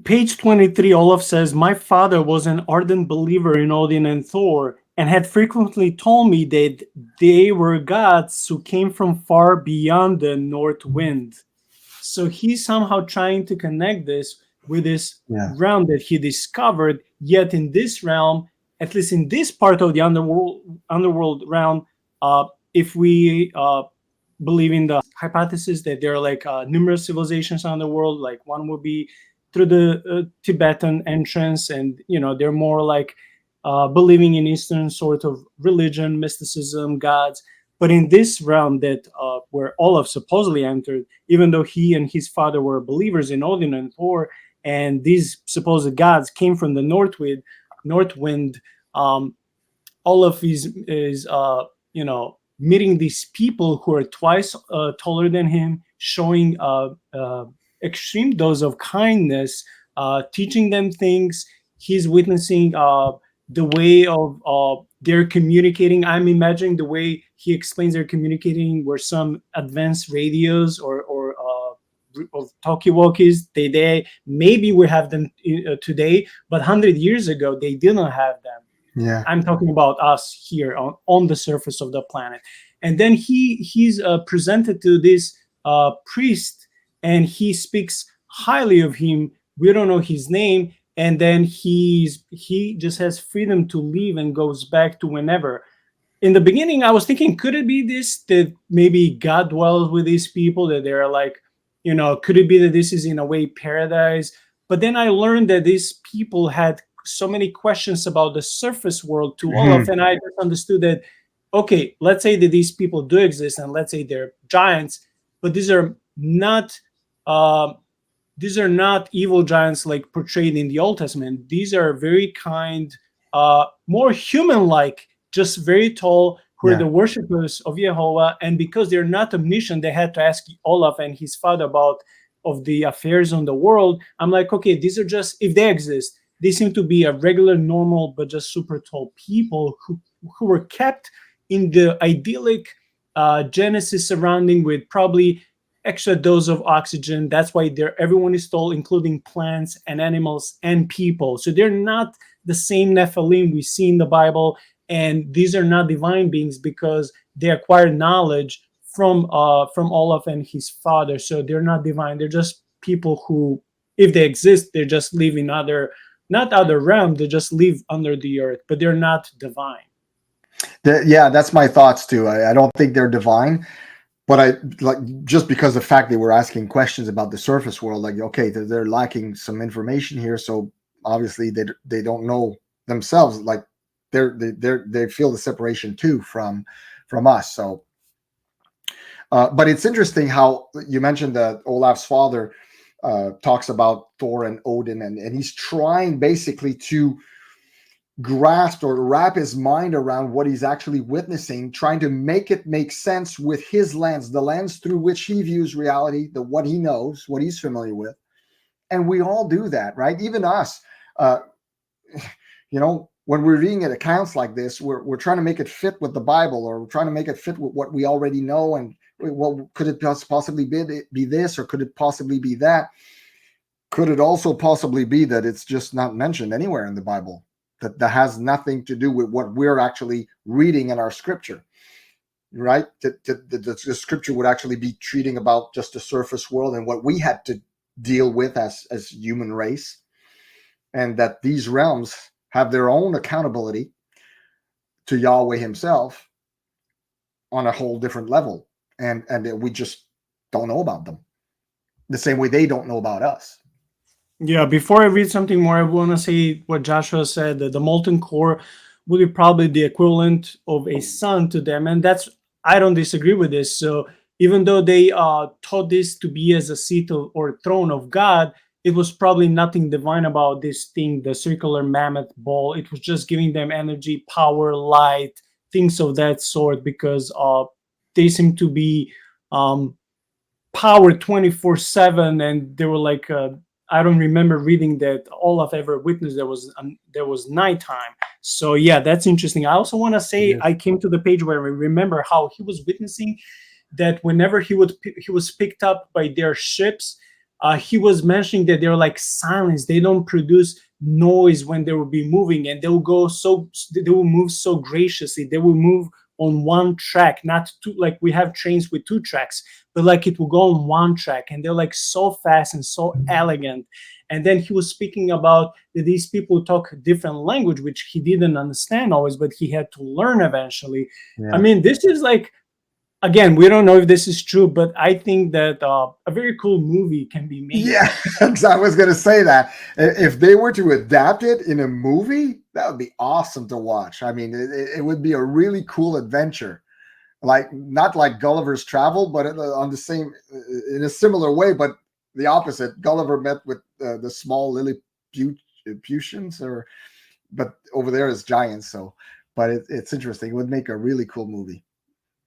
Page 23, Olaf says, my father was an ardent believer in Odin and Thor and had frequently told me that they were gods who came from far beyond the north wind. So he's somehow trying to connect this with this Yeah. realm that he discovered. Yet in this realm, at least in this part of the underworld realm, if we believe in the hypothesis that there are like numerous civilizations on the world, like one would be through the Tibetan entrance, and they're more like believing in Eastern sort of religion, mysticism, gods. But in this realm that where Olaf supposedly entered, even though he and his father were believers in Odin and Thor, and these supposed gods came from the north wind, um, Olaf is meeting these people who are twice taller than him, showing extreme dose of kindness, teaching them things. He's witnessing the way of they're communicating. I'm imagining the way he explains they're communicating were some advanced radios or of talkie-walkies. They maybe we have them today, but 100 years ago they didn't have them. Yeah. I'm talking about us here on the surface of the planet. And then he's presented to this priest, and he speaks highly of him. We don't know his name, and then he just has freedom to leave and goes back to whenever. In the beginning, I was thinking, could it be this that maybe God dwells with these people, that they're like, could it be that this is in a way paradise? But then I learned that these people had so many questions about the surface world to Olaf, Mhm. and I just understood that, okay, let's say that these people do exist, and let's say they're giants, but uh, these are not evil giants like portrayed in the Old Testament. These are very kind, more human-like, just very tall, who are Yeah. the worshippers of Jehovah. And because they're not omniscient, they had to ask Olaf and his father about of the affairs on the world. I'm like, okay, these are just, if they exist, they seem to be a regular, normal, but just super tall people who were kept in the idyllic Genesis surrounding with probably extra dose of oxygen. That's why they're everyone is tall, including plants and animals and people. So they're not the same Nephilim we see in the Bible, and these are not divine beings because they acquired knowledge from Olaf and his father. So they're not divine. They're just people who, if they exist, they just live in other not other realm. They just live under the earth, but they're not divine. Yeah, that's my thoughts too. I don't think they're divine, but I like just because the fact they were asking questions about the surface world, like okay, they're lacking some information here, so obviously they don't know themselves. Like they feel the separation too from us. So, but it's interesting how you mentioned that Olaf's father talks about Thor and Odin, and he's trying basically to grasp or wrap his mind around what he's actually witnessing, trying to make it make sense with his lens, the lens through which he views reality, the what he knows, what he's familiar with. And we all do that, right? Even us. Uh, when we're reading accounts like this, we're trying to make it fit with the Bible, or we're trying to make it fit with what we already know. And well, could it possibly be this, or could it possibly be that? Could it also possibly be that it's just not mentioned anywhere in the Bible? That has nothing to do with what we're actually reading in our scripture, right? The scripture would actually be treating about just the surface world and what we had to deal with as human race, and that these realms have their own accountability to Yahweh Himself on a whole different level, and we just don't know about them the same way they don't know about us. Yeah, before I read something more, I want to say what Joshua said, that the molten core would be probably the equivalent of a sun to them. And that's, I don't disagree with this. So even though they taught this to be as a seat or throne of God, it was probably nothing divine about this thing, the circular mammoth ball. It was just giving them energy, power, light, things of that sort, because they seem to be um, power 24/7, and they were like I don't remember reading that all I've ever witnessed there was nighttime. So yeah, that's interesting. I also want to say Yes. I came to the page where I remember how he was witnessing that whenever he was picked up by their ships, he was mentioning that they're like silence. They don't produce noise when they will be moving, and they will move so graciously. They will move on one track, not two, like we have trains with two tracks, but like it will go on one track, and they're like so fast and so elegant. And then he was speaking about that these people talk different language, which he didn't understand always, but he had to learn eventually. I Yeah. mean, this is like, again, we don't know if this is true, but I think that a very cool movie can be made. Yeah, I was going to say that if they were to adapt it in a movie, that would be awesome to watch. I mean, it would be a really cool adventure, like not like Gulliver's Travel, but on the same, in a similar way, but the opposite. Gulliver met with the small Lilliputians, or but over there is giants. So, but it's interesting. It would make a really cool movie.